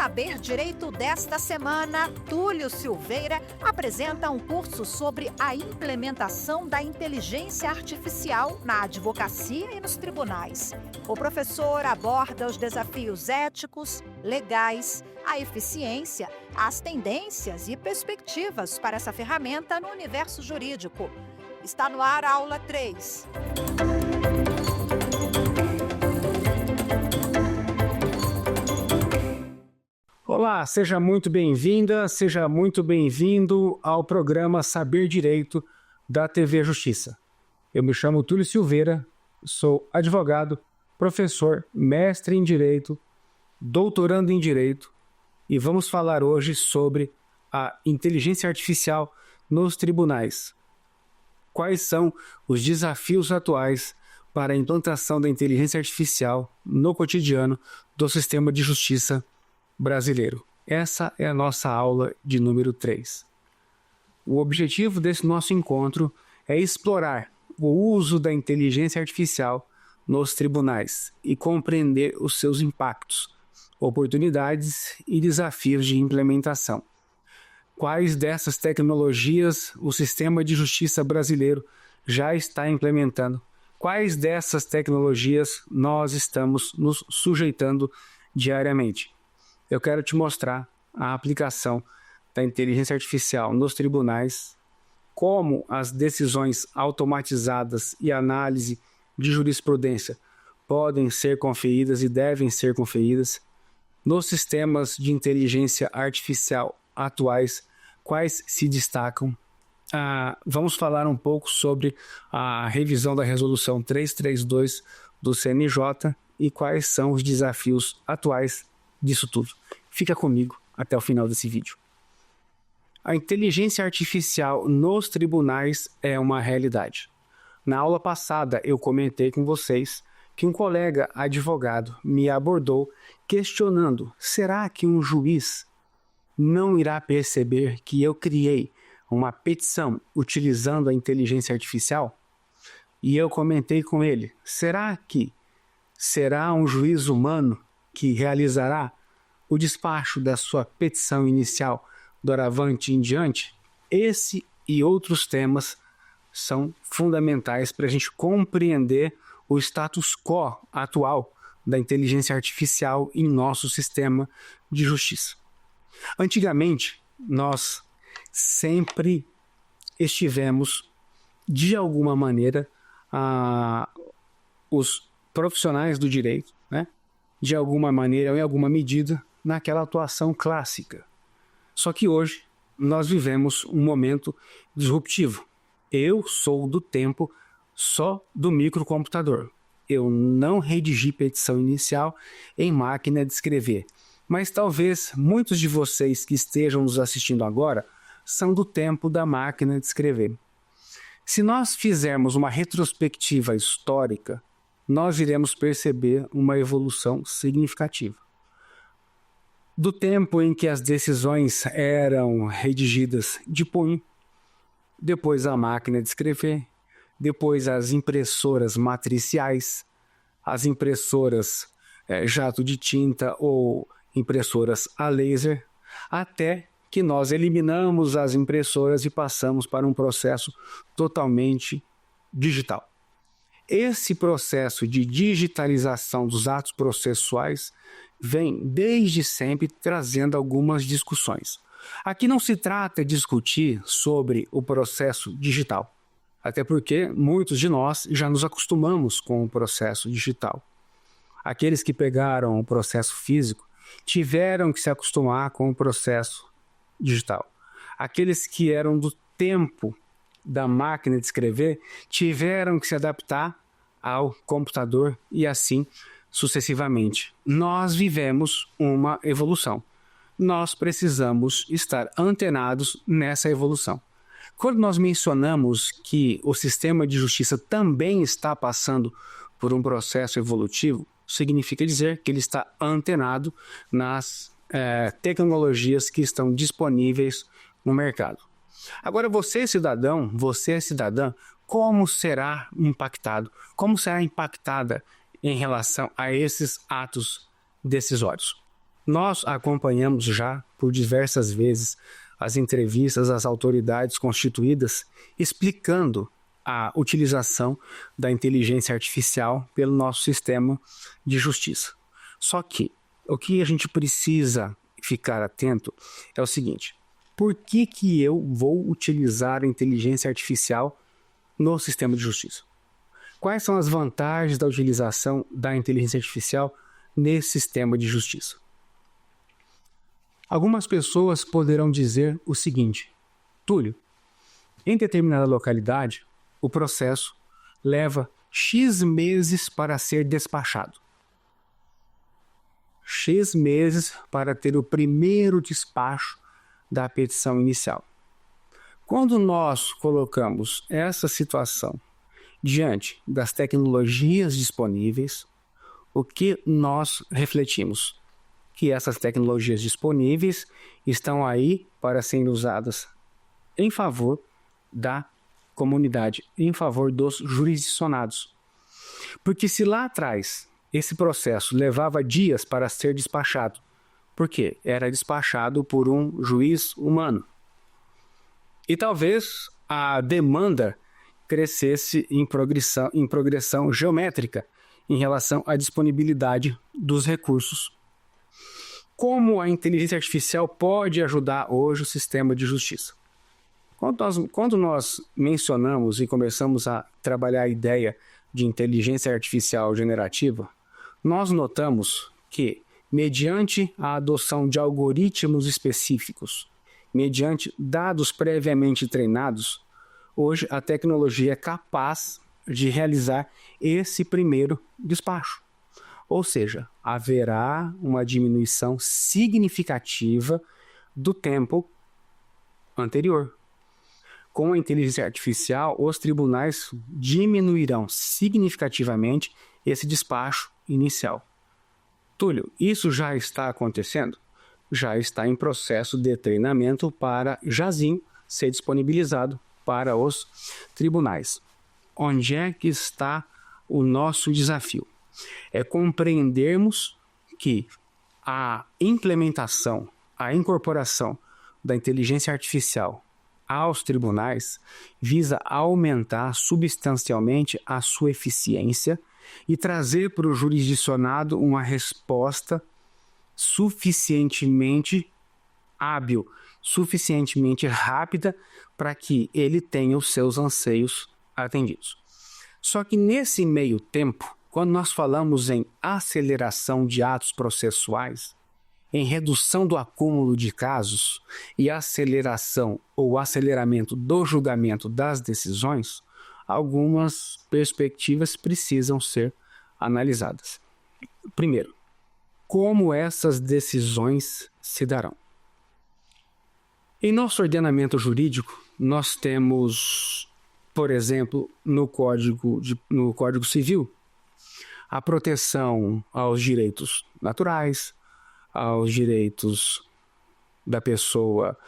Saber Direito desta semana, Túlio Silveira apresenta um curso sobre a implementação da inteligência artificial na advocacia e nos tribunais. O professor aborda os desafios éticos, legais, a eficiência, as tendências e perspectivas para essa ferramenta no universo jurídico. Está no ar a aula 3. Olá, seja muito bem-vinda, seja muito bem-vindo ao programa Saber Direito da TV Justiça. Eu me chamo Túlio Silveira, sou advogado, professor, mestre em Direito, doutorando em Direito e vamos falar hoje sobre a inteligência artificial nos tribunais. Quais são os desafios atuais para a implantação da inteligência artificial no cotidiano do sistema de justiça brasileiro? Essa é a nossa aula de número 3. O objetivo desse nosso encontro é explorar o uso da inteligência artificial nos tribunais e compreender os seus impactos, oportunidades e desafios de implementação. Quais dessas tecnologias o sistema de justiça brasileiro já está implementando? Quais dessas tecnologias nós estamos nos sujeitando diariamente? Eu quero te mostrar a aplicação da inteligência artificial nos tribunais, como as decisões automatizadas e análise de jurisprudência podem ser conferidas e devem ser conferidas, nos sistemas de inteligência artificial atuais, quais se destacam. Vamos falar um pouco sobre a revisão da Resolução 332 do CNJ e quais são os desafios atuais disso tudo. Fica comigo até o final desse vídeo. A inteligência artificial nos tribunais é uma realidade. Na aula passada eu comentei com vocês que um colega advogado me abordou questionando: será que um juiz não irá perceber que eu criei uma petição utilizando a inteligência artificial? E eu comentei com ele: será que será um juiz humano que realizará o despacho da sua petição inicial doravante em diante? Esse e outros temas são fundamentais para a gente compreender o status quo atual da inteligência artificial em nosso sistema de justiça. Antigamente, nós sempre estivemos, de alguma maneira, os profissionais do direito, né? De alguma maneira ou em alguma medida, naquela atuação clássica. Só que hoje nós vivemos um momento disruptivo. Eu sou do tempo só do microcomputador. Eu não redigi petição inicial em máquina de escrever. Mas talvez muitos de vocês que estejam nos assistindo agora são do tempo da máquina de escrever. Se nós fizermos uma retrospectiva histórica, nós iremos perceber uma evolução significativa. Do tempo em que as decisões eram redigidas de punho, depois a máquina de escrever, depois as impressoras matriciais, as impressoras jato de tinta ou impressoras a laser, até que nós eliminamos as impressoras e passamos para um processo totalmente digital. Esse processo de digitalização dos atos processuais vem desde sempre trazendo algumas discussões. Aqui não se trata de discutir sobre o processo digital, até porque muitos de nós já nos acostumamos com o processo digital. Aqueles que pegaram o processo físico tiveram que se acostumar com o processo digital. Aqueles que eram do tempo da máquina de escrever tiveram que se adaptar ao computador e assim sucessivamente. Nós vivemos uma evolução. Nós precisamos estar antenados nessa evolução. Quando nós mencionamos que o sistema de justiça também está passando por um processo evolutivo, significa dizer que ele está antenado nas tecnologias que estão disponíveis no mercado. Agora, você cidadão, você cidadã, como será impactado? Como será impactada em relação a esses atos decisórios? Nós acompanhamos já por diversas vezes as entrevistas às autoridades constituídas explicando a utilização da inteligência artificial pelo nosso sistema de justiça. Só que o que a gente precisa ficar atento é o seguinte: por que eu vou utilizar a inteligência artificial no sistema de justiça? Quais são as vantagens da utilização da inteligência artificial nesse sistema de justiça? Algumas pessoas poderão dizer o seguinte: Túlio, em determinada localidade, o processo leva X meses para ser despachado. X meses para ter o primeiro despacho da petição inicial. Quando nós colocamos essa situação diante das tecnologias disponíveis, o que nós refletimos? Que essas tecnologias disponíveis estão aí para serem usadas em favor da comunidade, em favor dos jurisdicionados. Porque se lá atrás esse processo levava dias para ser despachado, porque era despachado por um juiz humano, e talvez a demanda crescesse em progressão geométrica em relação à disponibilidade dos recursos. Como a inteligência artificial pode ajudar hoje o sistema de justiça? Quando nós mencionamos e começamos a trabalhar a ideia de inteligência artificial generativa, nós notamos que, mediante a adoção de algoritmos específicos, mediante dados previamente treinados, hoje a tecnologia é capaz de realizar esse primeiro despacho. Ou seja, haverá uma diminuição significativa do tempo anterior. Com a inteligência artificial, os tribunais diminuirão significativamente esse despacho inicial. Túlio, isso já está acontecendo? Já está em processo de treinamento para jazinho ser disponibilizado para os tribunais. Onde é que está o nosso desafio? É compreendermos que a implementação, a incorporação da inteligência artificial aos tribunais visa aumentar substancialmente a sua eficiência e trazer para o jurisdicionado uma resposta suficientemente hábil, suficientemente rápida para que ele tenha os seus anseios atendidos. Só que nesse meio tempo, quando nós falamos em aceleração de atos processuais, em redução do acúmulo de casos e aceleração ou aceleramento do julgamento das decisões, algumas perspectivas precisam ser analisadas. Primeiro, como essas decisões se darão? Em nosso ordenamento jurídico, nós temos, por exemplo, no Código Civil, a proteção aos direitos naturais, aos direitos da pessoa,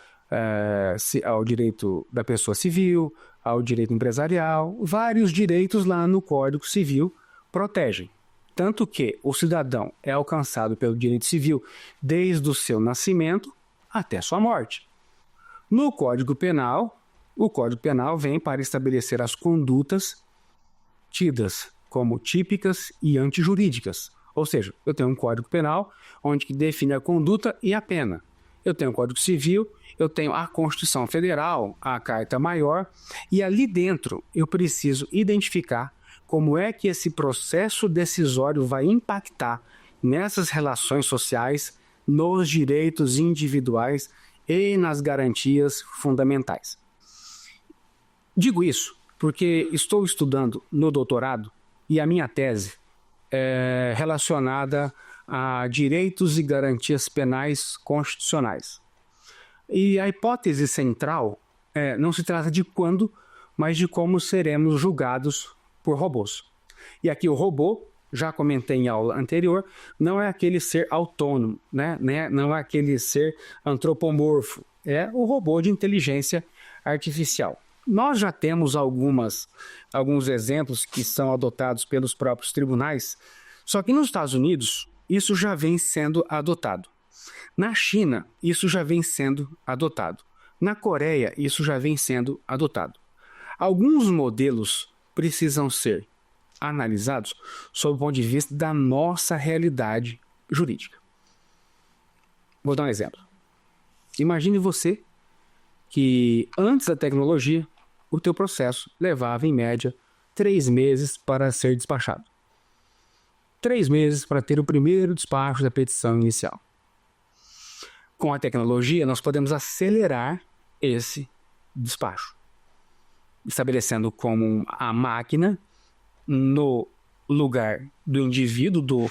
ao direito da pessoa civil, ao direito empresarial. Vários direitos lá no Código Civil protegem. Tanto que o cidadão é alcançado pelo direito civil desde o seu nascimento até sua morte. No Código Penal, o Código Penal vem para estabelecer as condutas tidas como típicas e antijurídicas. Ou seja, eu tenho um Código Penal onde define a conduta e a pena. Eu tenho o Código Civil, eu tenho a Constituição Federal, a Carta Maior, e ali dentro eu preciso identificar como é que esse processo decisório vai impactar nessas relações sociais, nos direitos individuais e nas garantias fundamentais. Digo isso porque estou estudando no doutorado e a minha tese é relacionada a direitos e garantias penais constitucionais. E a hipótese central não se trata de quando, mas de como seremos julgados por robôs. E aqui o robô, já comentei em aula anterior, não é aquele ser autônomo, né? Não é aquele ser antropomorfo, é o robô de inteligência artificial. Nós já temos alguns exemplos que são adotados pelos próprios tribunais, só que nos Estados Unidos isso já vem sendo adotado. Na China, isso já vem sendo adotado. Na Coreia, isso já vem sendo adotado. Alguns modelos precisam ser analisados sob o ponto de vista da nossa realidade jurídica. Vou dar um exemplo. Imagine você que antes da tecnologia, o teu processo levava em média 3 meses para ser despachado. 3 meses para ter o primeiro despacho da petição inicial. Com a tecnologia, nós podemos acelerar esse despacho, estabelecendo como a máquina no lugar do indivíduo, do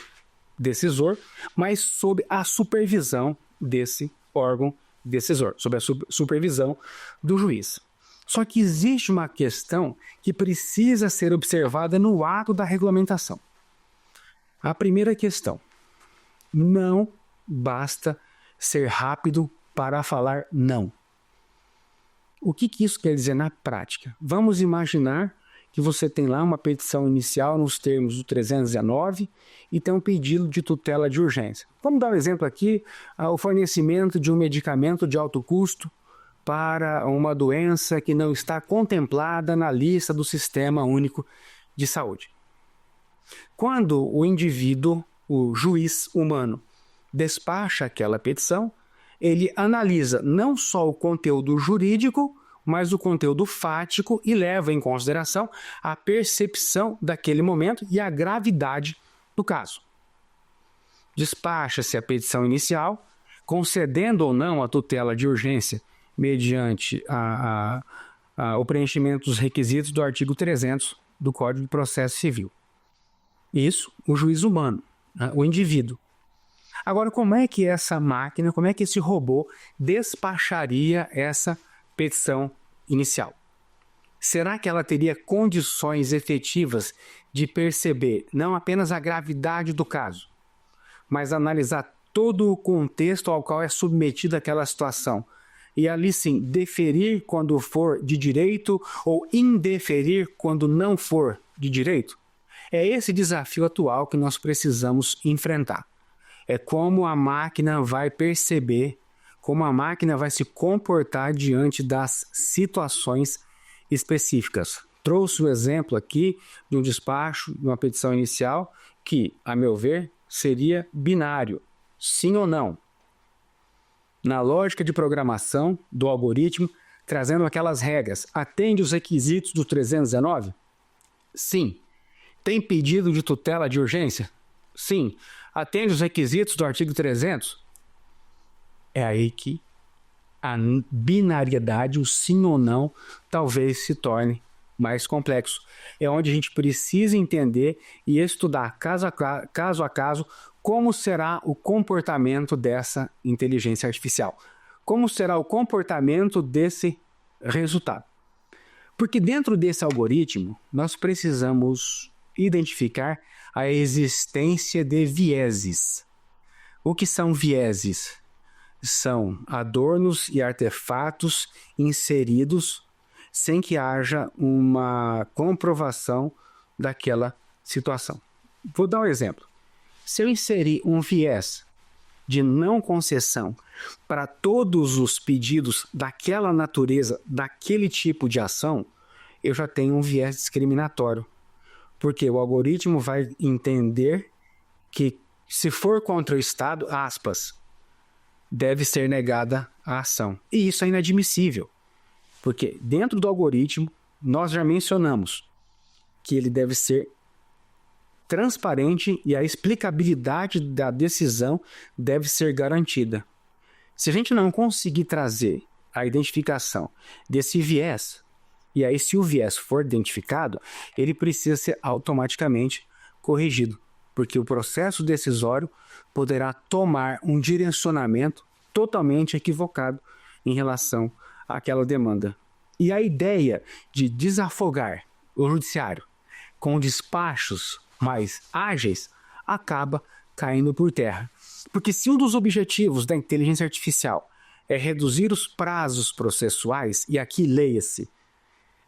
decisor, mas sob a supervisão desse órgão decisor, sob a supervisão do juiz. Só que existe uma questão que precisa ser observada no ato da regulamentação. A primeira questão: não basta ser rápido para falar não. O que isso quer dizer na prática? Vamos imaginar que você tem lá uma petição inicial nos termos do 319 e tem um pedido de tutela de urgência. Vamos dar um exemplo aqui: o fornecimento de um medicamento de alto custo para uma doença que não está contemplada na lista do Sistema Único de Saúde. Quando o indivíduo, o juiz humano, despacha aquela petição, ele analisa não só o conteúdo jurídico, mas o conteúdo fático e leva em consideração a percepção daquele momento e a gravidade do caso. Despacha-se a petição inicial, concedendo ou não a tutela de urgência mediante o preenchimento dos requisitos do artigo 300 do Código de Processo Civil. Isso, o juiz humano, o indivíduo. Agora, como é que essa máquina, como é que esse robô despacharia essa petição inicial? Será que ela teria condições efetivas de perceber não apenas a gravidade do caso, mas analisar todo o contexto ao qual é submetida aquela situação e ali sim deferir quando for de direito ou indeferir quando não for de direito? É esse desafio atual que nós precisamos enfrentar. É como a máquina vai perceber, como a máquina vai se comportar diante das situações específicas. Trouxe o exemplo aqui de um despacho, de uma petição inicial, que, a meu ver, seria binário, sim ou não. Na lógica de programação do algoritmo, trazendo aquelas regras, atende os requisitos do 319? Sim. Tem pedido de tutela de urgência? Sim. Atende os requisitos do artigo 300? É aí que a binariedade, o sim ou não, talvez se torne mais complexo. É onde a gente precisa entender e estudar caso a caso como será o comportamento dessa inteligência artificial. Como será o comportamento desse resultado. Porque dentro desse algoritmo, nós precisamos identificar a existência de vieses. O que são vieses? São adornos e artefatos inseridos sem que haja uma comprovação daquela situação. Vou dar um exemplo. Se eu inserir um viés de não concessão para todos os pedidos daquela natureza, daquele tipo de ação, eu já tenho um viés discriminatório. Porque o algoritmo vai entender que, se for contra o Estado, aspas, deve ser negada a ação. E isso é inadmissível. Porque dentro do algoritmo, nós já mencionamos que ele deve ser transparente e a explicabilidade da decisão deve ser garantida. Se a gente não conseguir trazer a identificação desse viés, e aí se o viés for identificado, ele precisa ser automaticamente corrigido, porque o processo decisório poderá tomar um direcionamento totalmente equivocado em relação àquela demanda. E a ideia de desafogar o judiciário com despachos mais ágeis acaba caindo por terra. Porque se um dos objetivos da inteligência artificial é reduzir os prazos processuais, e aqui leia-se,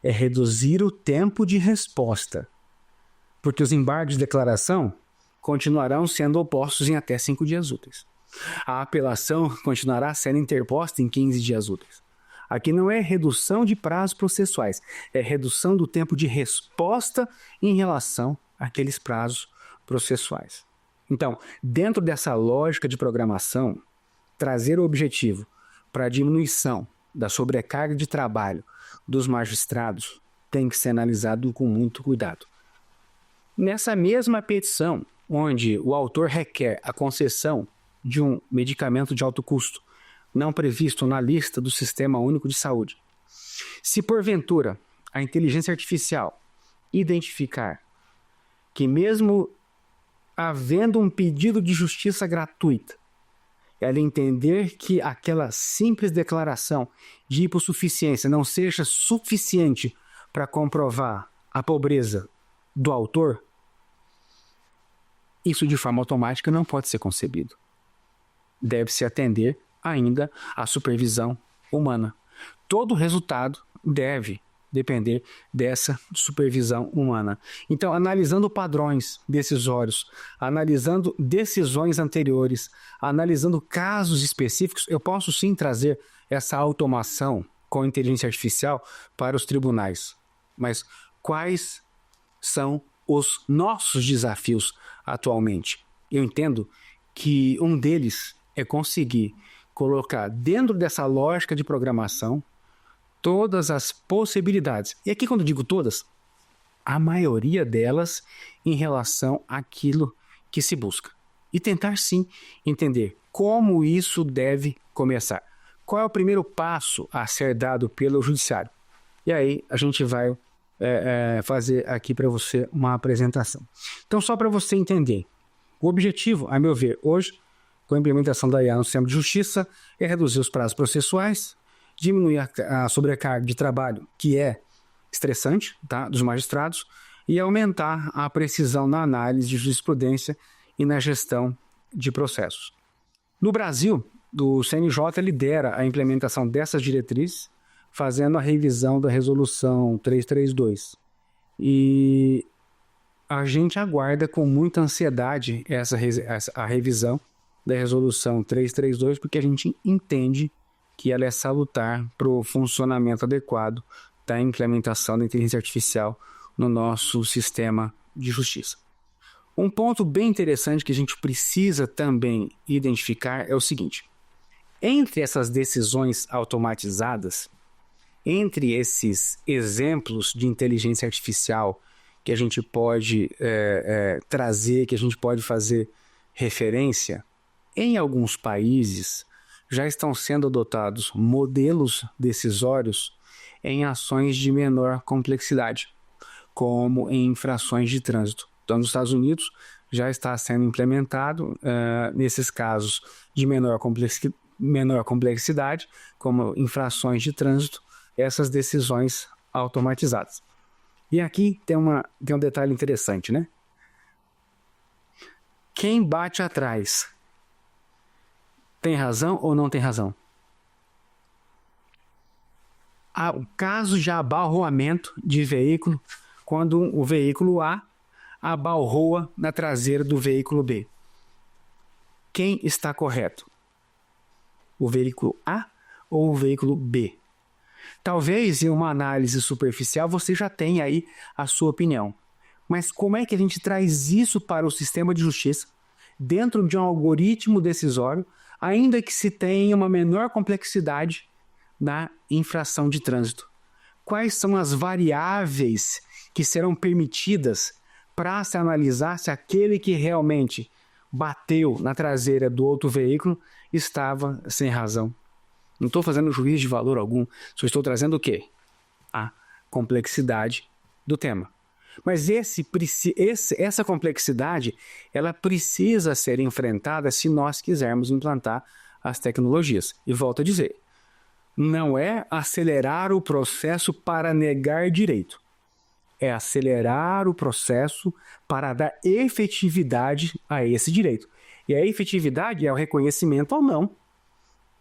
é reduzir o tempo de resposta, porque os embargos de declaração continuarão sendo opostos em até 5 dias úteis. A apelação continuará sendo interposta em 15 dias úteis. Aqui não é redução de prazos processuais, é redução do tempo de resposta em relação àqueles prazos processuais. Então, dentro dessa lógica de programação, trazer o objetivo para a diminuição da sobrecarga de trabalho dos magistrados tem que ser analisado com muito cuidado. Nessa mesma petição, onde o autor requer a concessão de um medicamento de alto custo, não previsto na lista do Sistema Único de Saúde, se porventura a inteligência artificial identificar que mesmo havendo um pedido de justiça gratuita, ela entender que aquela simples declaração de hipossuficiência não seja suficiente para comprovar a pobreza do autor, isso de forma automática não pode ser concebido. Deve-se atender ainda à supervisão humana. Todo resultado deve depender dessa supervisão humana. Então, analisando padrões decisórios, analisando decisões anteriores, analisando casos específicos, eu posso sim trazer essa automação com inteligência artificial para os tribunais. Mas quais são os nossos desafios atualmente? Eu entendo que um deles é conseguir colocar dentro dessa lógica de programação todas as possibilidades. E aqui, quando eu digo todas, a maioria delas em relação àquilo que se busca. E tentar, sim, entender como isso deve começar. Qual é o primeiro passo a ser dado pelo judiciário? E aí a gente vai fazer aqui para você uma apresentação. Então, só para você entender, o objetivo, a meu ver, hoje, com a implementação da IA no sistema de justiça, é reduzir os prazos processuais, diminuir a sobrecarga de trabalho, que é estressante, tá, dos magistrados, e aumentar a precisão na análise de jurisprudência e na gestão de processos. No Brasil, o CNJ lidera a implementação dessas diretrizes, fazendo a revisão da Resolução 332. E a gente aguarda com muita ansiedade a revisão da Resolução 332, porque a gente entende que ela é salutar para o funcionamento adequado da implementação da inteligência artificial no nosso sistema de justiça. Um ponto bem interessante que a gente precisa também identificar é o seguinte: entre essas decisões automatizadas, entre esses exemplos de inteligência artificial que a gente pode trazer, que a gente pode fazer referência, em alguns países já estão sendo adotados modelos decisórios em ações de menor complexidade, como em infrações de trânsito. Então, nos Estados Unidos já está sendo implementado, nesses casos de menor complexidade, como infrações de trânsito, essas decisões automatizadas. E aqui tem um detalhe interessante, né? Quem bate atrás tem razão ou não tem razão? Há o caso de abalroamento de veículo, quando o veículo A abalroa na traseira do veículo B. Quem está correto? O veículo A ou o veículo B? Talvez em uma análise superficial você já tenha aí a sua opinião. Mas como é que a gente traz isso para o sistema de justiça dentro de um algoritmo decisório, ainda que se tenha uma menor complexidade na infração de trânsito? Quais são as variáveis que serão permitidas para se analisar se aquele que realmente bateu na traseira do outro veículo estava sem razão? Não estou fazendo juízo de valor algum, só estou trazendo o quê? A complexidade do tema. Mas essa complexidade, ela precisa ser enfrentada se nós quisermos implantar as tecnologias. E volto a dizer, não é acelerar o processo para negar direito. É acelerar o processo para dar efetividade a esse direito. E a efetividade é o reconhecimento ou não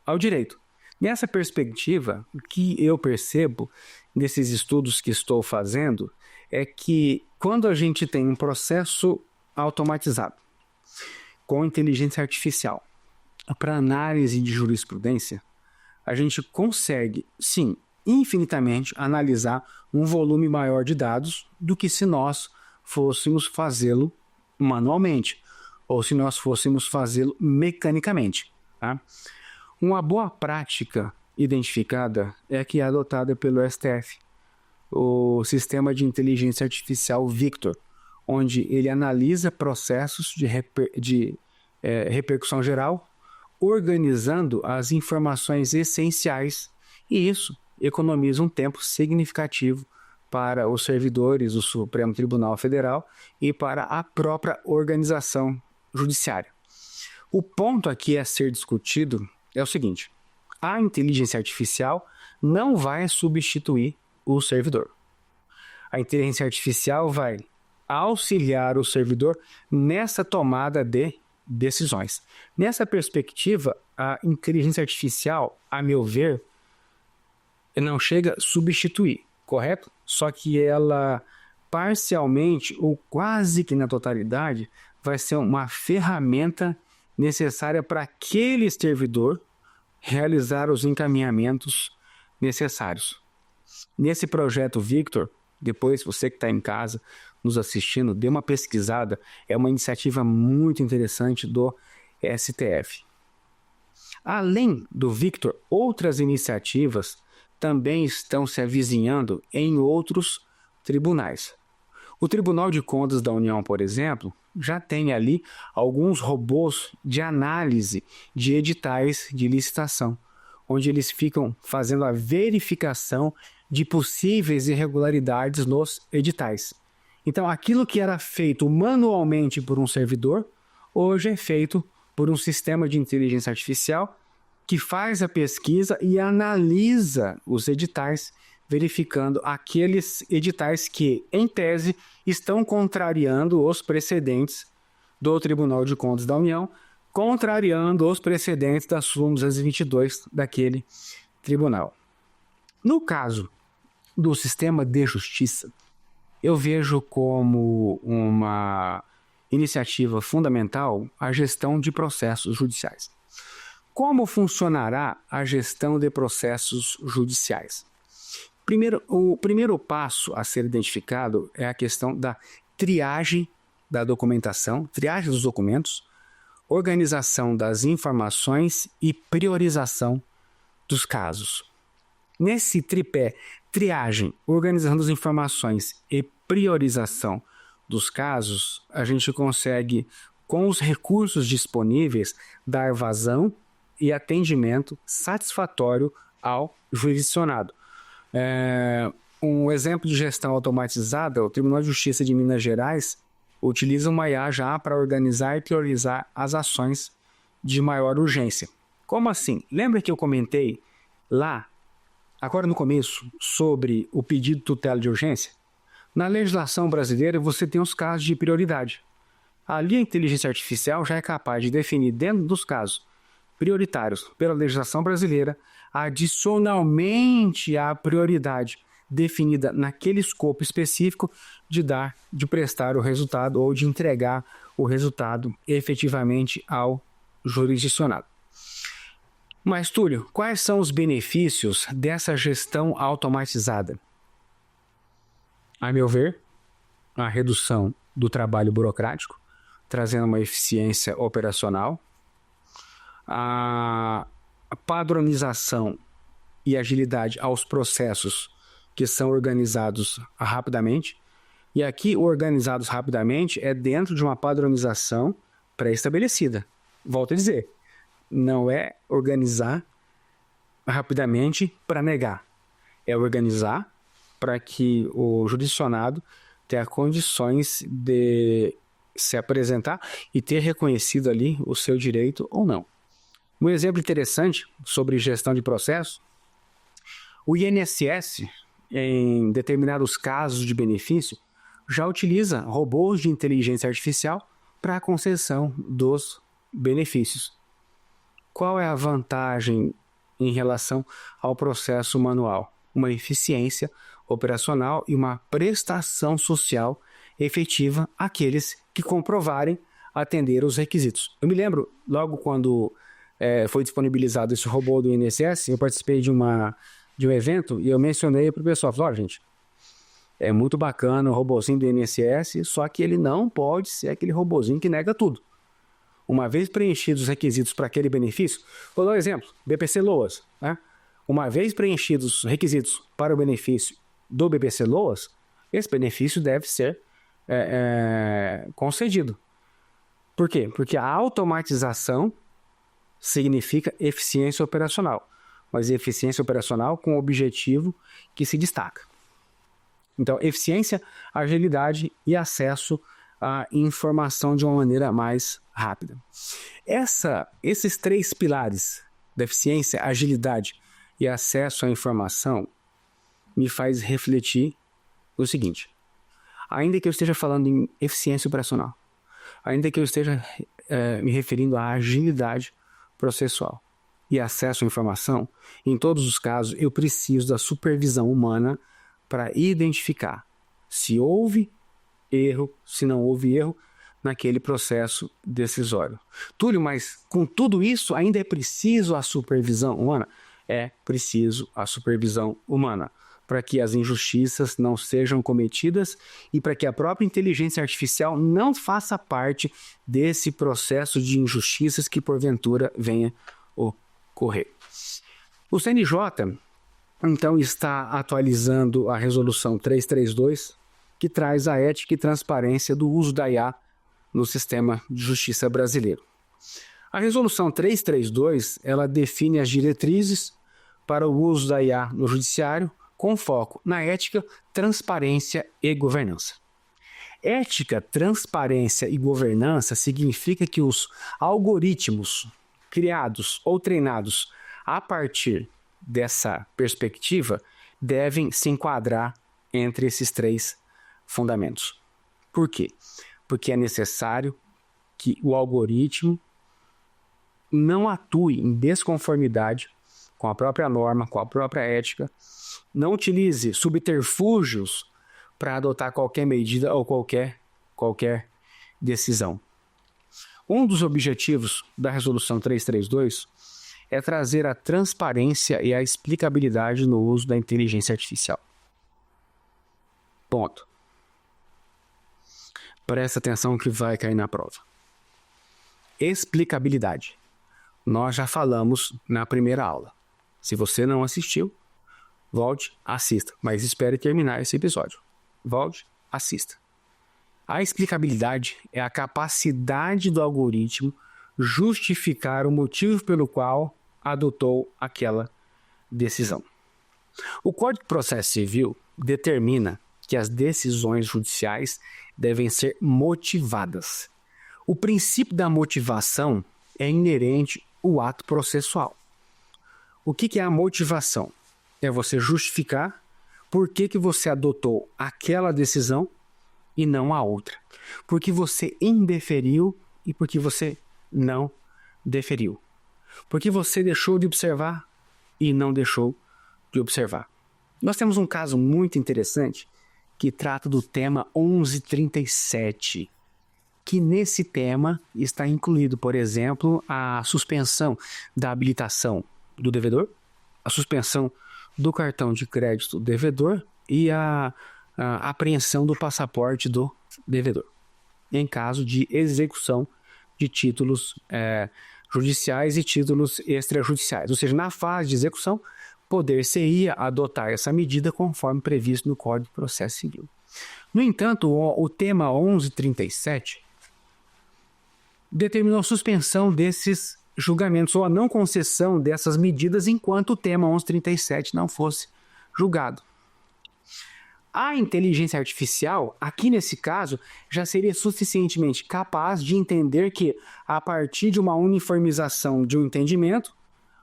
ao direito. Nessa perspectiva, o que eu percebo nesses estudos que estou fazendo é que quando a gente tem um processo automatizado com inteligência artificial, para análise de jurisprudência, a gente consegue, sim, infinitamente analisar um volume maior de dados do que se nós fôssemos fazê-lo manualmente ou se nós fôssemos fazê-lo mecanicamente. Tá? Uma boa prática identificada é a que é adotada pelo STF, o Sistema de Inteligência Artificial Victor, onde ele analisa processos de repercussão geral, organizando as informações essenciais, e isso economiza um tempo significativo para os servidores do Supremo Tribunal Federal e para a própria organização judiciária. O ponto aqui a ser discutido é o seguinte: a inteligência artificial não vai substituir o servidor. A inteligência artificial vai auxiliar o servidor nessa tomada de decisões. Nessa perspectiva, a inteligência artificial, a meu ver, não chega a substituir, correto? Só que ela parcialmente ou quase que na totalidade vai ser uma ferramenta necessária para aquele servidor realizar os encaminhamentos necessários. Nesse projeto Victor, depois você que está em casa nos assistindo, dê uma pesquisada, é uma iniciativa muito interessante do STF. Além do Victor, outras iniciativas também estão se avizinhando em outros tribunais. O Tribunal de Contas da União, por exemplo, já tem ali alguns robôs de análise de editais de licitação, onde eles ficam fazendo a verificação de possíveis irregularidades nos editais. Então, aquilo que era feito manualmente por um servidor, hoje é feito por um sistema de inteligência artificial que faz a pesquisa e analisa os editais, verificando aqueles editais que, em tese, estão contrariando os precedentes do Tribunal de Contas da União, contrariando os precedentes da súmula 222 daquele tribunal. No caso do sistema de justiça, eu vejo como uma iniciativa fundamental a gestão de processos judiciais. Como funcionará a gestão de processos judiciais? O primeiro passo a ser identificado é a questão da triagem da documentação, triagem dos documentos, organização das informações e priorização dos casos. Nesse tripé, triagem, organização das informações e priorização dos casos, a gente consegue, com os recursos disponíveis, dar vazão e atendimento satisfatório ao jurisdicionado. Um exemplo de gestão automatizada, o Tribunal de Justiça de Minas Gerais utiliza uma IA já para organizar e priorizar as ações de maior urgência. Como assim? Lembra que eu comentei lá, agora no começo, sobre o pedido de tutela de urgência? Na legislação brasileira, você tem os casos de prioridade. Ali a inteligência artificial já é capaz de definir, dentro dos casos prioritários pela legislação brasileira, adicionalmente à prioridade definida naquele escopo específico de prestar o resultado ou de entregar o resultado efetivamente ao jurisdicionado. Mas, Túlio, quais são os benefícios dessa gestão automatizada? A meu ver, a redução do trabalho burocrático, trazendo uma eficiência operacional, a padronização e agilidade aos processos que são organizados rapidamente. E aqui, organizados rapidamente é dentro de uma padronização pré-estabelecida. Volto a dizer, não é organizar rapidamente para negar. É organizar para que o jurisdicionado tenha condições de se apresentar e ter reconhecido ali o seu direito ou não. Um exemplo interessante sobre gestão de processo, o INSS, em determinados casos de benefício, já utiliza robôs de inteligência artificial para a concessão dos benefícios. Qual é a vantagem em relação ao processo manual? Uma eficiência operacional e uma prestação social efetiva àqueles que comprovarem atender os requisitos. Eu me lembro, logo quando foi disponibilizado esse robô do INSS, eu participei de um evento e eu mencionei para o pessoal, falei, olha, gente, é muito bacana o robôzinho do INSS, só que ele não pode ser aquele robôzinho que nega tudo. Uma vez preenchidos os requisitos para aquele benefício, vou dar um exemplo, BPC Loas, né? Uma vez preenchidos os requisitos para o benefício do BPC Loas, esse benefício deve ser concedido. Por quê? Porque a automatização significa eficiência operacional, mas eficiência operacional com objetivo que se destaca. Então, eficiência, agilidade e acesso à informação de uma maneira mais rápida. Esses 3 pilares da eficiência, agilidade e acesso à informação me faz refletir o seguinte: ainda que eu esteja falando em eficiência operacional, ainda que eu esteja me referindo à agilidade processual e acesso à informação, em todos os casos eu preciso da supervisão humana para identificar se houve erro, se não houve erro naquele processo decisório. Túlio, mas com tudo isso ainda é preciso a supervisão humana? É preciso a supervisão humana para que as injustiças não sejam cometidas e para que a própria inteligência artificial não faça parte desse processo de injustiças que porventura venha ocorrer. O CNJ, então, está atualizando a Resolução 332, que traz a ética e transparência do uso da IA no sistema de justiça brasileiro. A Resolução 332, ela define as diretrizes para o uso da IA no judiciário, com foco na ética, transparência e governança. Ética, transparência e governança significa que os algoritmos criados ou treinados a partir dessa perspectiva devem se enquadrar entre esses 3 fundamentos. Por quê? Porque é necessário que o algoritmo não atue em desconformidade com a própria norma, com a própria ética, não utilize subterfúgios para adotar qualquer medida ou qualquer decisão. Um dos objetivos da Resolução 332 é trazer a transparência e a explicabilidade no uso da inteligência artificial. Ponto. Presta atenção que vai cair na prova. Explicabilidade. Nós já falamos na primeira aula. Se você não assistiu, volte, assista. Mas espere terminar esse episódio. Volte, assista. A explicabilidade é a capacidade do algoritmo justificar o motivo pelo qual adotou aquela decisão. O Código de Processo Civil determina que as decisões judiciais devem ser motivadas. O princípio da motivação é inerente ao ato processual. O que é a motivação? É você justificar por que você adotou aquela decisão e não a outra. Porque você indeferiu e porque você não deferiu. Porque você deixou de observar e não deixou de observar. Nós temos um caso muito interessante que trata do tema 1137, que nesse tema está incluído, por exemplo, a suspensão da habilitação do devedor, a suspensão do cartão de crédito do devedor e a apreensão do passaporte do devedor, em caso de execução de títulos judiciais e títulos extrajudiciais. Ou seja, na fase de execução, poder-se-ia adotar essa medida conforme previsto no Código de Processo Civil. No entanto, o tema 1137 determinou a suspensão desses julgamentos ou a não concessão dessas medidas enquanto o tema 1137 não fosse julgado. A inteligência artificial, aqui nesse caso, já seria suficientemente capaz de entender que, a partir de uma uniformização de um entendimento,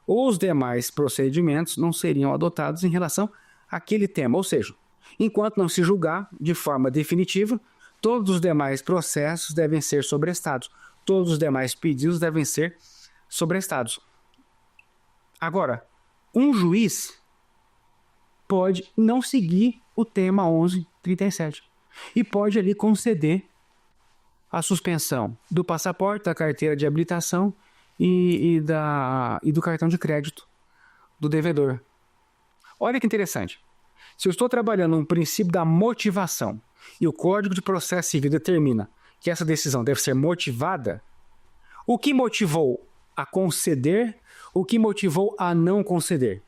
os demais procedimentos não seriam adotados em relação àquele tema. Ou seja, enquanto não se julgar de forma definitiva, todos os demais processos devem ser sobrestados. Todos os demais pedidos devem ser sobrestados. Agora, um juiz pode não seguir o tema 1137 e pode ali conceder a suspensão do passaporte, da carteira de habilitação e do cartão de crédito do devedor. Olha que interessante. Se eu estou trabalhando um princípio da motivação e o Código de Processo Civil determina que essa decisão deve ser motivada, o que motivou a conceder, o que motivou a não conceder?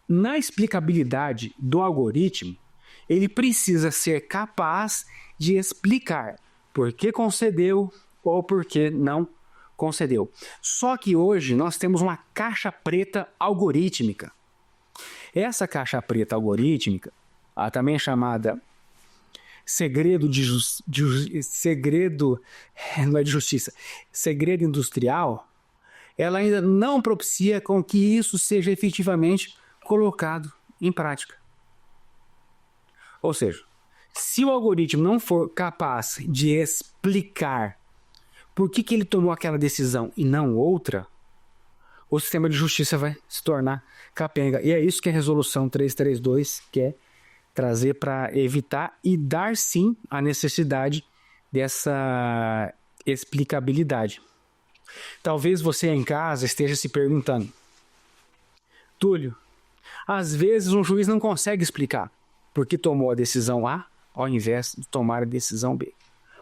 Na explicabilidade do algoritmo, ele precisa ser capaz de explicar por que concedeu ou por que não concedeu. Só que hoje nós temos uma caixa preta algorítmica. Essa caixa preta algorítmica, também chamada segredo industrial, ela ainda não propicia com que isso seja efetivamente colocado em prática. Ou seja, se o algoritmo não for capaz de explicar por que ele tomou aquela decisão e não outra, o sistema de justiça vai se tornar capenga. E é isso que a Resolução 332 quer trazer para evitar e dar sim a necessidade dessa explicabilidade. Talvez você em casa esteja se perguntando: Túlio, às vezes um juiz não consegue explicar por que tomou a decisão A ao invés de tomar a decisão B.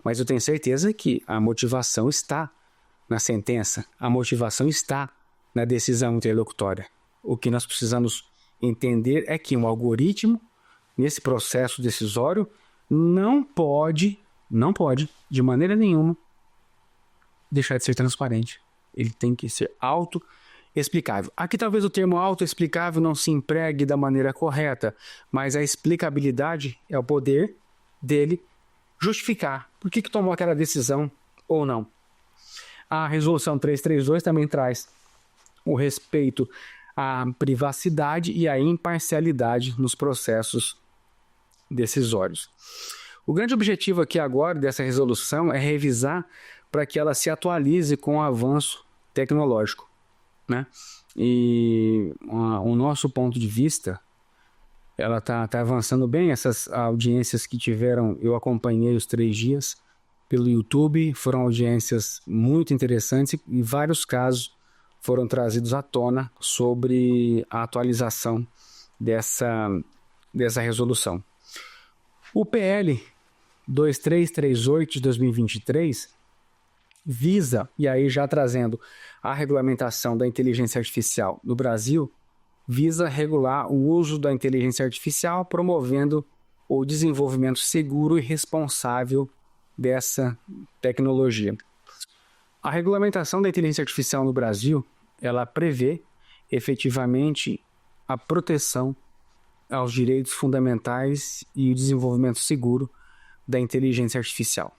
Mas eu tenho certeza que a motivação está na sentença, a motivação está na decisão interlocutória. O que nós precisamos entender é que um algoritmo, nesse processo decisório, não pode, de maneira nenhuma, deixar de ser transparente. Ele tem que ser autoexplicável. Aqui talvez o termo autoexplicável não se empregue da maneira correta, mas a explicabilidade é o poder dele justificar por que tomou aquela decisão ou não. A Resolução 332 também traz o respeito à privacidade e à imparcialidade nos processos decisórios. O grande objetivo aqui agora dessa resolução é revisar para que ela se atualize com o avanço tecnológico, né? E o nosso ponto de vista, ela tá avançando bem. Essas audiências que tiveram, eu acompanhei os 3 dias pelo YouTube, foram audiências muito interessantes e vários casos foram trazidos à tona sobre a atualização dessa resolução. O PL 2338 de 2023 visa, e aí já trazendo a regulamentação da inteligência artificial no Brasil, visa regular o uso da inteligência artificial, promovendo o desenvolvimento seguro e responsável dessa tecnologia. A regulamentação da inteligência artificial no Brasil, ela prevê efetivamente a proteção aos direitos fundamentais e o desenvolvimento seguro da inteligência artificial.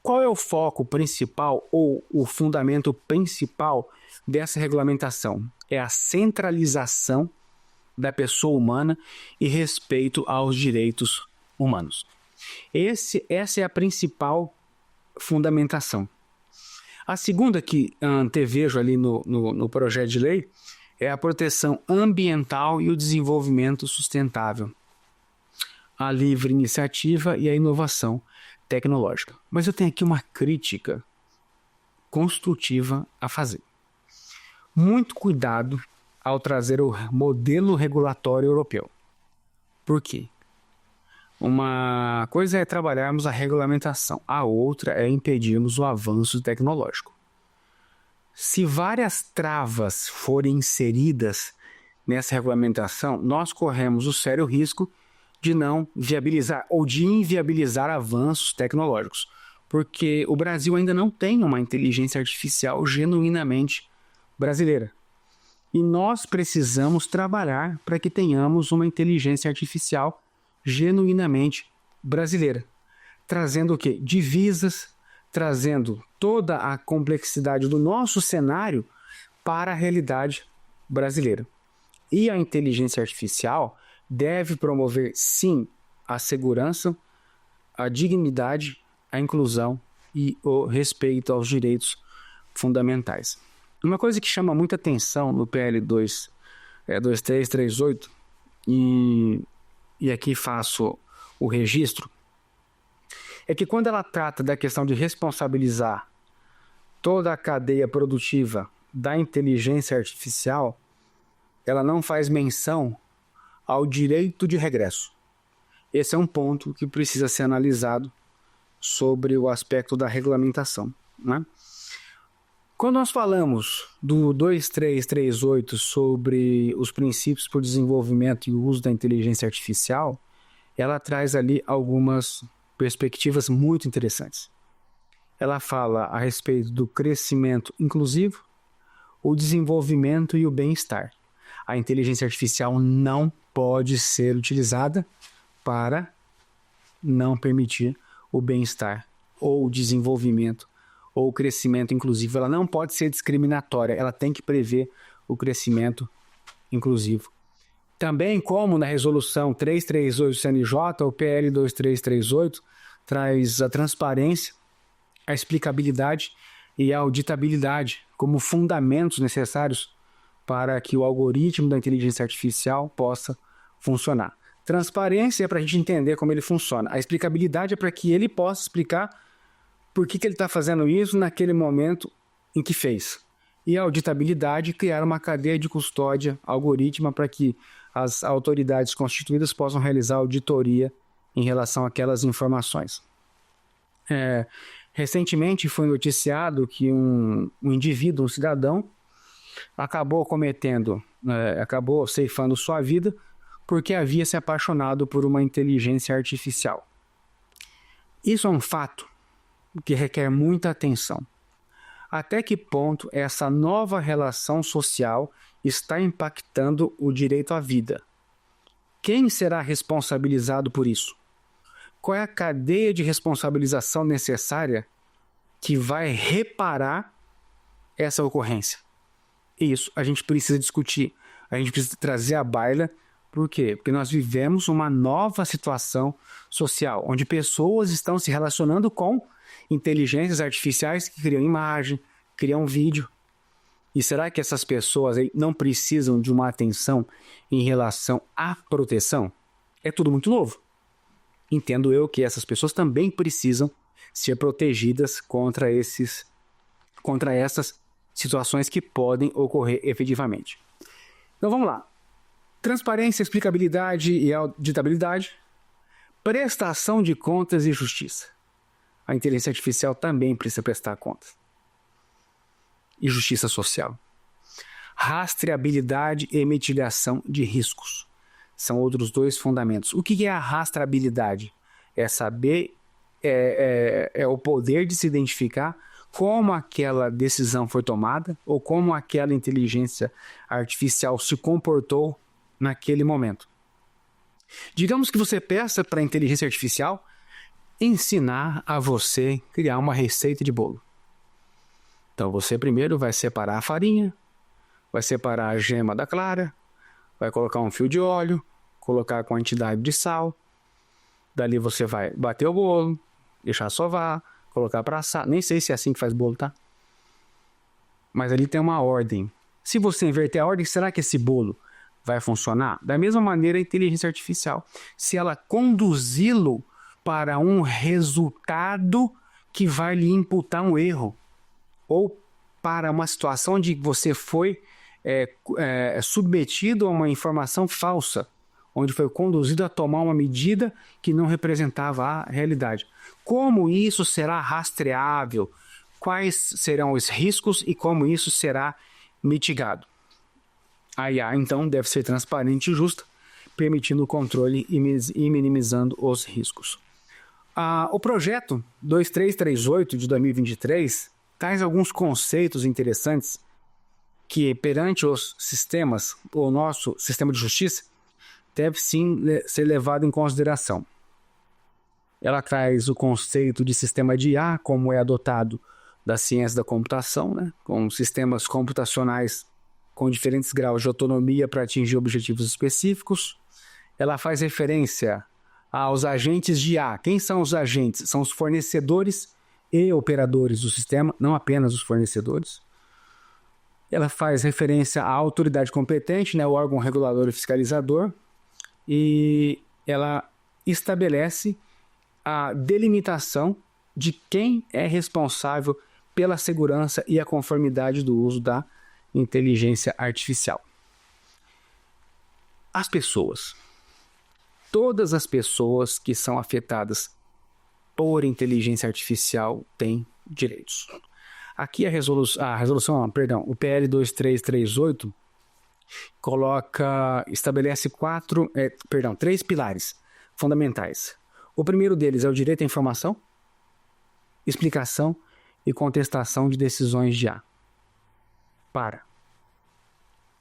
Qual é o foco principal ou o fundamento principal dessa regulamentação? É a centralização da pessoa humana e respeito aos direitos humanos. Essa é a principal fundamentação. A segunda que antevejo ali no projeto de lei é a proteção ambiental e o desenvolvimento sustentável, a livre iniciativa e a inovação tecnológica. Mas eu tenho aqui uma crítica construtiva a fazer. Muito cuidado ao trazer o modelo regulatório europeu. Por quê? Uma coisa é trabalharmos a regulamentação, a outra é impedirmos o avanço tecnológico. Se várias travas forem inseridas nessa regulamentação, nós corremos o sério risco de não viabilizar ou de inviabilizar avanços tecnológicos, porque o Brasil ainda não tem uma inteligência artificial genuinamente brasileira. E nós precisamos trabalhar para que tenhamos uma inteligência artificial genuinamente brasileira, trazendo o quê? Divisas, trazendo toda a complexidade do nosso cenário para a realidade brasileira. E a inteligência artificial deve promover, sim, a segurança, a dignidade, a inclusão e o respeito aos direitos fundamentais. Uma coisa que chama muita atenção no PL 2338, e aqui faço o registro, é que quando ela trata da questão de responsabilizar toda a cadeia produtiva da inteligência artificial, ela não faz menção ao direito de regresso. Esse é um ponto que precisa ser analisado sobre o aspecto da regulamentação, né? Quando nós falamos do 2338 sobre os princípios para o desenvolvimento e o uso da inteligência artificial, ela traz ali algumas perspectivas muito interessantes. Ela fala a respeito do crescimento inclusivo, o desenvolvimento e o bem-estar. A inteligência artificial não pode ser utilizada para não permitir o bem-estar ou o desenvolvimento ou o crescimento inclusivo. Ela não pode ser discriminatória, ela tem que prever o crescimento inclusivo. Também, como na resolução 338 do CNJ, o PL 2338 traz a transparência, a explicabilidade e a auditabilidade como fundamentos necessários para que o algoritmo da inteligência artificial possa funcionar. Transparência é para a gente entender como ele funciona. A explicabilidade é para que ele possa explicar por que ele está fazendo isso naquele momento em que fez. E a auditabilidade, criar uma cadeia de custódia algorítmica para que as autoridades constituídas possam realizar auditoria em relação àquelas informações. Recentemente foi noticiado que um indivíduo, um cidadão, acabou ceifando sua vida porque havia se apaixonado por uma inteligência artificial. Isso é um fato que requer muita atenção. Até que ponto essa nova relação social está impactando o direito à vida? Quem será responsabilizado por isso? Qual é a cadeia de responsabilização necessária que vai reparar essa ocorrência? Isso a gente precisa discutir, a gente precisa trazer à baila. Por quê? Porque nós vivemos uma nova situação social, onde pessoas estão se relacionando com inteligências artificiais que criam imagem, criam vídeo. E será que essas pessoas aí não precisam de uma atenção em relação à proteção? É tudo muito novo. Entendo eu que essas pessoas também precisam ser protegidas contra essas situações que podem ocorrer efetivamente. Então vamos lá. Transparência, explicabilidade e auditabilidade, prestação de contas e justiça. A inteligência artificial também precisa prestar contas. E justiça social. Rastreabilidade e mitigação de riscos. São outros dois fundamentos. O que é a rastreabilidade? É saber, é o poder de se identificar como aquela decisão foi tomada ou como aquela inteligência artificial se comportou naquele momento. Digamos que você peça para a inteligência artificial ensinar a você criar uma receita de bolo. Então você primeiro vai separar a farinha, vai separar a gema da clara, vai colocar um fio de óleo, colocar a quantidade de sal, dali você vai bater o bolo, deixar sovar, colocar para assar. Nem sei se é assim que faz bolo, tá? Mas ali tem uma ordem. Se você inverter a ordem, será que esse bolo vai funcionar? Da mesma maneira, a inteligência artificial, se ela conduzi-lo para um resultado que vai lhe imputar um erro, ou para uma situação onde você foi submetido a uma informação falsa, onde foi conduzido a tomar uma medida que não representava a realidade. Como isso será rastreável? Quais serão os riscos e como isso será mitigado? A IA, então, deve ser transparente e justa, permitindo o controle e minimizando os riscos. O projeto 2338 de 2023 traz alguns conceitos interessantes que, perante os sistemas, o nosso sistema de justiça, deve sim ser levado em consideração. Ela traz o conceito de sistema de IA, como é adotado da ciência da computação, né? Com sistemas computacionais com diferentes graus de autonomia para atingir objetivos específicos. Ela faz referência aos agentes de IA. Quem são os agentes? São os fornecedores e operadores do sistema, não apenas os fornecedores. Ela faz referência à autoridade competente, né, o órgão regulador e fiscalizador, e ela estabelece a delimitação de quem é responsável pela segurança e a conformidade do uso da inteligência artificial. As pessoas. Todas as pessoas que são afetadas por inteligência artificial têm direitos. Aqui o PL 2338 estabelece três pilares fundamentais. O primeiro deles é o direito à informação, explicação e contestação de decisões de IA. Para.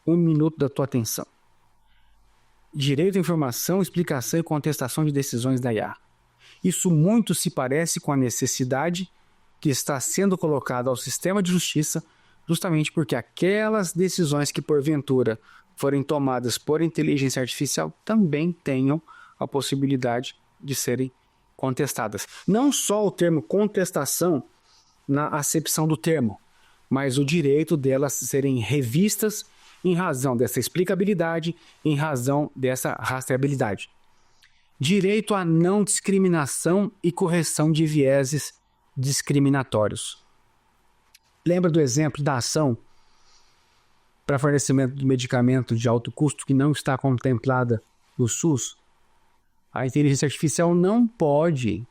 1 minuto da tua atenção. Direito à informação, explicação e contestação de decisões da IA. Isso muito se parece com a necessidade que está sendo colocada ao sistema de justiça, justamente porque aquelas decisões que porventura forem tomadas por inteligência artificial também tenham a possibilidade de serem contestadas. Não só o termo contestação na acepção do termo, mas o direito delas serem revistas em razão dessa explicabilidade, em razão dessa rastreabilidade. Direito à não discriminação e correção de vieses discriminatórios. Lembra do exemplo da ação para fornecimento de medicamento de alto custo que não está contemplada no SUS? A inteligência artificial não pode,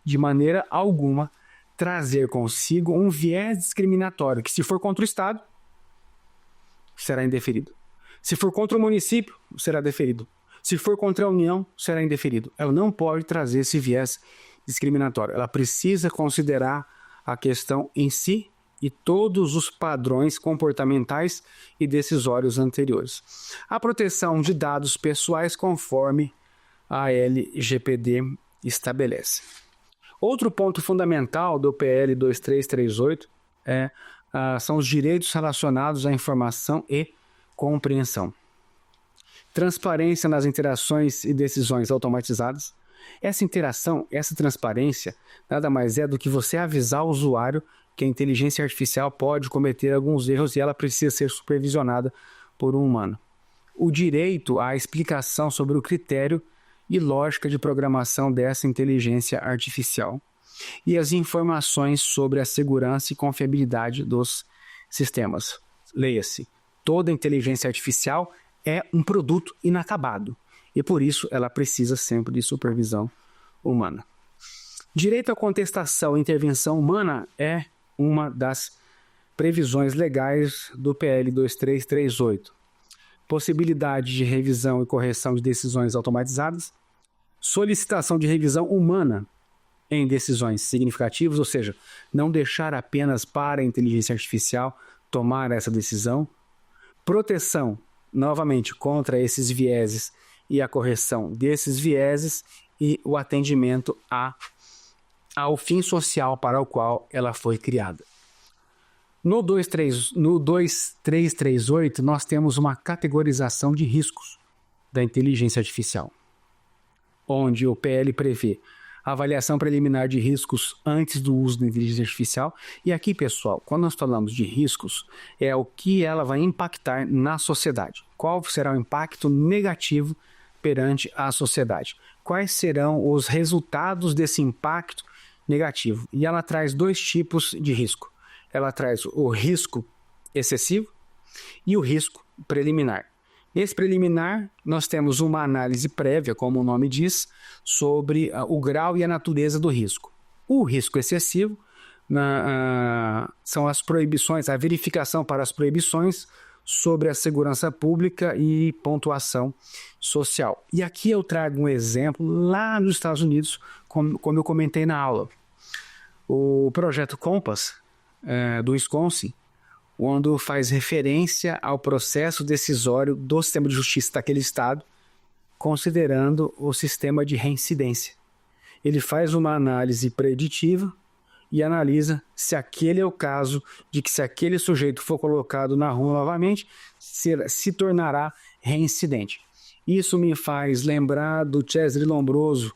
de maneira alguma, trazer consigo um viés discriminatório que, se for contra o Estado, será indeferido. Se for contra o município, será deferido. Se for contra a União, será indeferido. Ela não pode trazer esse viés discriminatório. Ela precisa considerar a questão em si e todos os padrões comportamentais e decisórios anteriores. A proteção de dados pessoais conforme a LGPD estabelece. Outro ponto fundamental do PL 2338 são os direitos relacionados à informação e compreensão. Transparência nas interações e decisões automatizadas. Essa interação, essa transparência, nada mais é do que você avisar o usuário que a inteligência artificial pode cometer alguns erros e ela precisa ser supervisionada por um humano. O direito à explicação sobre o critério e lógica de programação dessa inteligência artificial. E as informações sobre a segurança e confiabilidade dos sistemas. Leia-se, toda inteligência artificial é um produto inacabado e por isso ela precisa sempre de supervisão humana. Direito à contestação e intervenção humana é uma das previsões legais do PL 2338. Possibilidade de revisão e correção de decisões automatizadas, solicitação de revisão humana em decisões significativas, ou seja, não deixar apenas para a inteligência artificial tomar essa decisão, proteção, novamente, contra esses vieses e a correção desses vieses e o atendimento ao fim social para o qual ela foi criada. No 2338, nós temos uma categorização de riscos da inteligência artificial, onde o PL prevê avaliação preliminar de riscos antes do uso da inteligência artificial. E aqui, pessoal, quando nós falamos de riscos, é o que ela vai impactar na sociedade. Qual será o impacto negativo perante a sociedade? Quais serão os resultados desse impacto negativo? E ela traz 2 tipos de risco. Ela traz o risco excessivo e o risco preliminar. Nesse preliminar, nós temos uma análise prévia, como o nome diz, sobre o grau e a natureza do risco. O risco excessivo são as proibições, a verificação para as proibições sobre a segurança pública e pontuação social. E aqui eu trago um exemplo lá nos Estados Unidos, como eu comentei na aula. O projeto Compass, do Wisconsin, quando faz referência ao processo decisório do sistema de justiça daquele estado, considerando o sistema de reincidência. Ele faz uma análise preditiva e analisa se aquele é o caso de que, se aquele sujeito for colocado na rua novamente, se tornará reincidente. Isso me faz lembrar do Cesare Lombroso,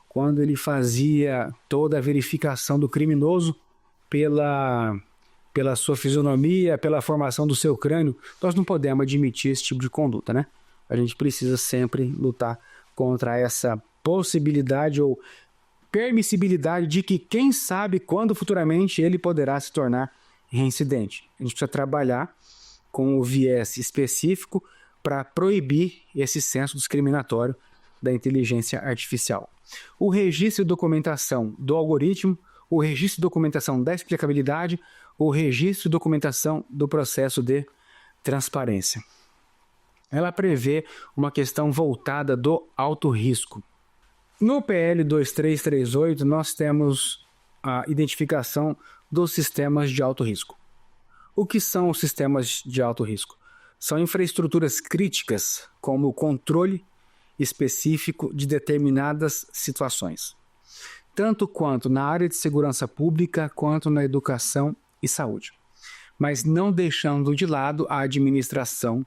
quando ele fazia toda a verificação do criminoso pela sua fisionomia, pela formação do seu crânio. Nós não podemos admitir esse tipo de conduta, né? A gente precisa sempre lutar contra essa possibilidade ou permissibilidade de que quem sabe quando futuramente ele poderá se tornar reincidente. A gente precisa trabalhar com o viés específico para proibir esse senso discriminatório da inteligência artificial. O registro e documentação do algoritmo, o registro e documentação da explicabilidade, o registro e documentação do processo de transparência. Ela prevê uma questão voltada do alto risco. No PL 2338, nós temos a identificação dos sistemas de alto risco. O que são os sistemas de alto risco? São infraestruturas críticas, como o controle específico de determinadas situações, tanto quanto na área de segurança pública, quanto na educação e saúde, mas não deixando de lado a administração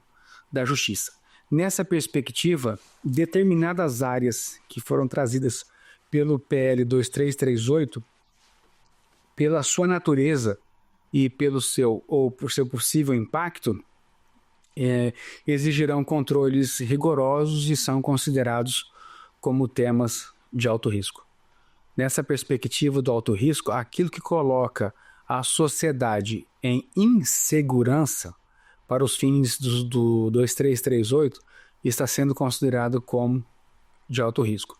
da justiça. Nessa perspectiva, determinadas áreas que foram trazidas pelo PL 2338, pela sua natureza e por seu possível impacto, exigirão controles rigorosos e são considerados como temas de alto risco. Nessa perspectiva do alto risco, aquilo que coloca a sociedade em insegurança para os fins do 2338 está sendo considerado como de alto risco.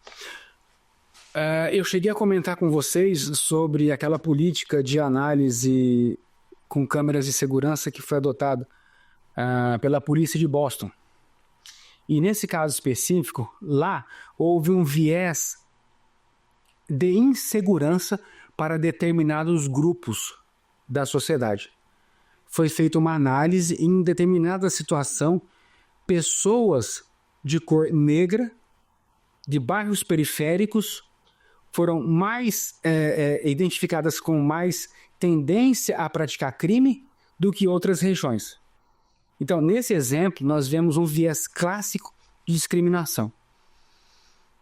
Eu cheguei a comentar com vocês sobre aquela política de análise com câmeras de segurança que foi adotada pela polícia de Boston. E nesse caso específico, lá houve um viés de insegurança para determinados grupos da sociedade. Foi feita uma análise e em determinada situação, pessoas de cor negra, de bairros periféricos, foram mais identificadas com mais tendência a praticar crime do que outras regiões. Então, nesse exemplo, nós vemos um viés clássico de discriminação.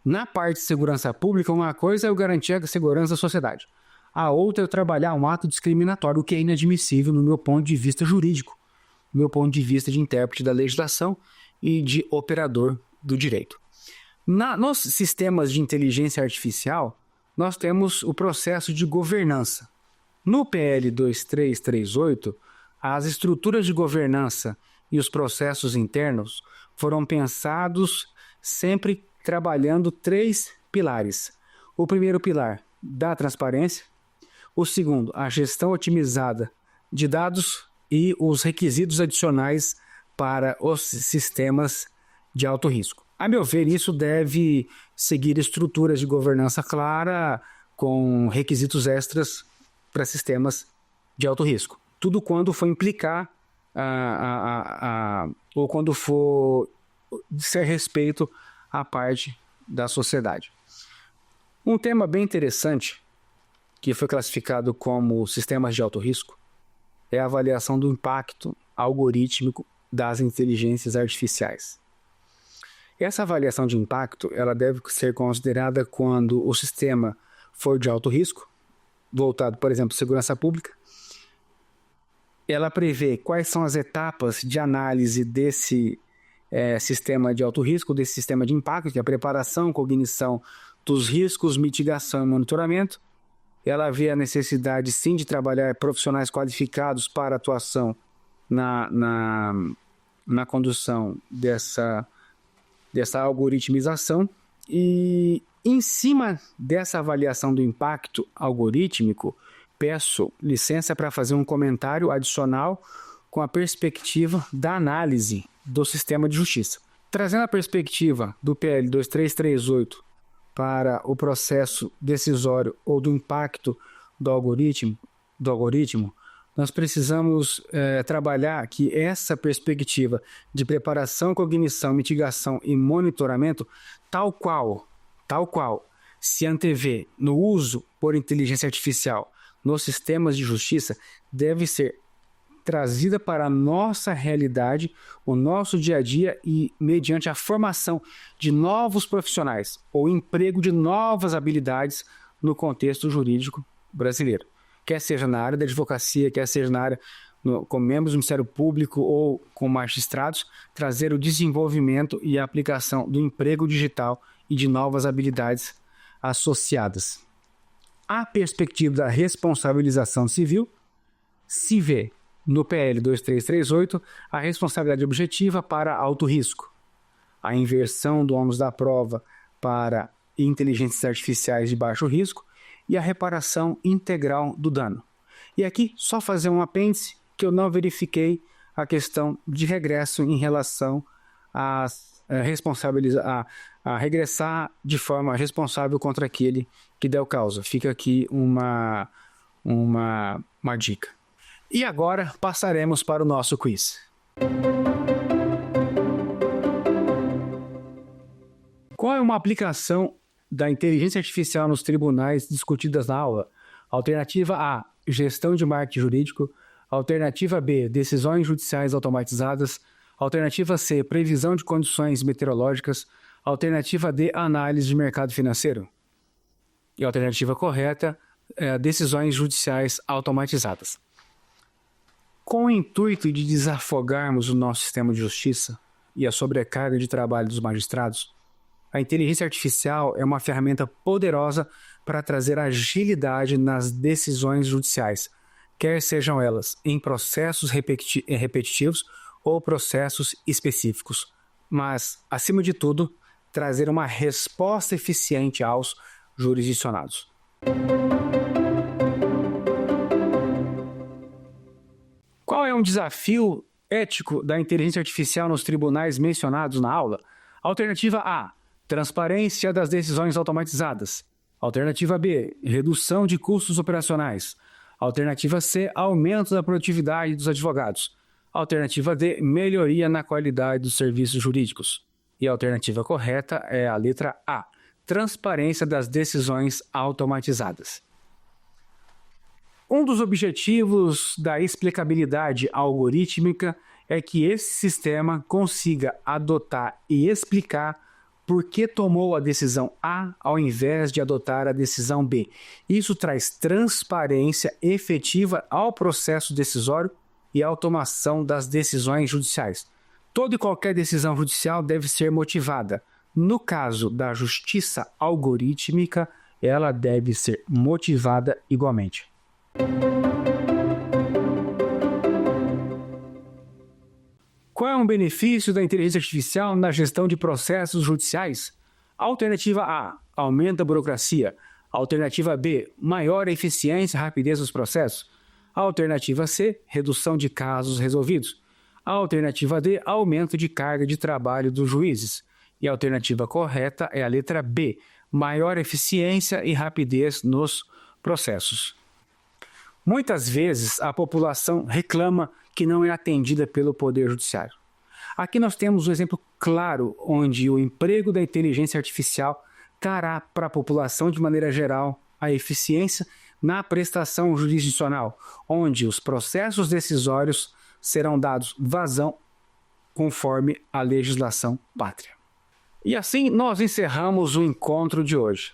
Na parte de segurança pública, uma coisa é eu garantir a segurança da sociedade. A outra é eu trabalhar um ato discriminatório, o que é inadmissível no meu ponto de vista jurídico, no meu ponto de vista de intérprete da legislação e de operador do direito. Nos sistemas de inteligência artificial, nós temos o processo de governança. No PL 2338, as estruturas de governança e os processos internos foram pensados sempre trabalhando 3 pilares. O primeiro pilar, da transparência. O segundo, a gestão otimizada de dados e os requisitos adicionais para os sistemas de alto risco. A meu ver, isso deve seguir estruturas de governança clara com requisitos extras para sistemas de alto risco. Tudo quando for implicar ou quando for dizer respeito à parte da sociedade. Um tema bem interessante que foi classificado como sistemas de alto risco é a avaliação do impacto algorítmico das inteligências artificiais. Essa avaliação de impacto ela deve ser considerada quando o sistema for de alto risco, voltado, por exemplo, à segurança pública. Ela prevê quais são as etapas de análise desse sistema de alto risco, desse sistema de impacto, que é a preparação, cognição dos riscos, mitigação e monitoramento. Ela vê a necessidade, sim, de trabalhar profissionais qualificados para atuação na condução dessa algoritmização. E, em cima dessa avaliação do impacto algorítmico, peço licença para fazer um comentário adicional com a perspectiva da análise do sistema de justiça. Trazendo a perspectiva do PL 2338 para o processo decisório ou do impacto do algoritmo, nós precisamos trabalhar que essa perspectiva de preparação, cognição, mitigação e monitoramento, tal qual se antevê no uso por inteligência artificial nos sistemas de justiça, deve ser trazida para a nossa realidade, o nosso dia a dia e mediante a formação de novos profissionais ou emprego de novas habilidades no contexto jurídico brasileiro. Quer seja na área da advocacia, quer seja na área com membros do Ministério Público ou com magistrados, trazer o desenvolvimento e a aplicação do emprego digital e de novas habilidades associadas. a perspectiva da responsabilização civil, se vê no PL 2338 a responsabilidade objetiva para alto risco, a inversão do ônus da prova para inteligências artificiais de baixo risco e a reparação integral do dano. E aqui só fazer um apêndice que eu não verifiquei a questão de regresso em relação a regressar de forma responsável contra aquele que deu causa. Fica aqui uma dica. E agora passaremos para o nosso quiz. Qual é uma aplicação da inteligência artificial nos tribunais discutidas na aula? Alternativa A, gestão de marketing jurídico. Alternativa B, decisões judiciais automatizadas. Alternativa C, previsão de condições meteorológicas. Alternativa D, análise de mercado financeiro. E a alternativa correta é decisões judiciais automatizadas. Com o intuito de desafogarmos o nosso sistema de justiça e a sobrecarga de trabalho dos magistrados, a inteligência artificial é uma ferramenta poderosa para trazer agilidade nas decisões judiciais, quer sejam elas em processos repetitivos ou processos específicos, mas, acima de tudo, trazer uma resposta eficiente aos jurisdicionados. Qual é um desafio ético da inteligência artificial nos tribunais mencionados na aula? Alternativa A, transparência das decisões automatizadas. Alternativa B, redução de custos operacionais. Alternativa C, aumento da produtividade dos advogados. Alternativa D, melhoria na qualidade dos serviços jurídicos. E a alternativa correta é a letra A, transparência das decisões automatizadas. Um dos objetivos da explicabilidade algorítmica é que esse sistema consiga adotar e explicar por que tomou a decisão A ao invés de adotar a decisão B. Isso traz transparência efetiva ao processo decisório e à automação das decisões judiciais. Toda e qualquer decisão judicial deve ser motivada. No caso da justiça algorítmica, ela deve ser motivada igualmente. Qual é um benefício da inteligência artificial na gestão de processos judiciais? Alternativa A, aumenta a burocracia. Alternativa B, maior eficiência e rapidez dos processos. Alternativa C, redução de casos resolvidos. Alternativa D, aumento de carga de trabalho dos juízes. E a alternativa correta é a letra B, maior eficiência e rapidez nos processos. Muitas vezes a população reclama que não é atendida pelo Poder Judiciário. Aqui nós temos um exemplo claro onde o emprego da inteligência artificial trará para a população de maneira geral a eficiência na prestação jurisdicional, onde os processos decisórios serão dados vazão conforme a legislação pátria. E assim nós encerramos o encontro de hoje.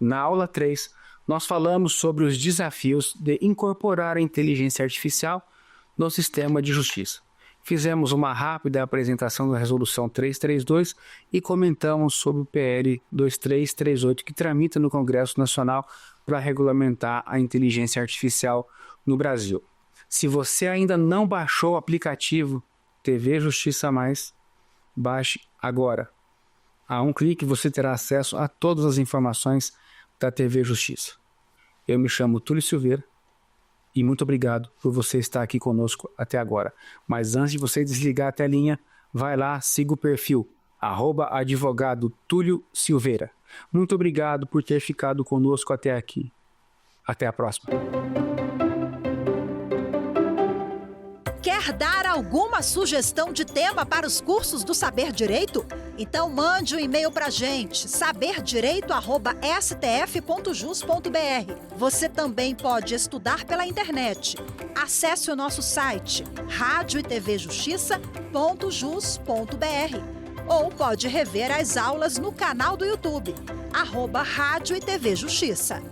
Na aula 3, nós falamos sobre os desafios de incorporar a inteligência artificial no sistema de justiça. Fizemos uma rápida apresentação da Resolução 332 e comentamos sobre o PL 2338 que tramita no Congresso Nacional para regulamentar a inteligência artificial no Brasil. Se você ainda não baixou o aplicativo TV Justiça Mais, baixe agora. A um clique você terá acesso a todas as informações da TV Justiça. Eu me chamo Túlio Silveira e muito obrigado por você estar aqui conosco até agora. Mas antes de você desligar a telinha, vai lá, siga o perfil @advogado Túlio Silveira. Muito obrigado por ter ficado conosco até aqui. Até a próxima. Quer dar alguma sugestão de tema para os cursos do Saber Direito? Então mande um e-mail para a gente, saberdireito@stf.jus.br. Você também pode estudar pela internet. Acesse o nosso site radioetvjustiça.jus.br ou pode rever as aulas no canal do YouTube, @Rádio e TV Justiça.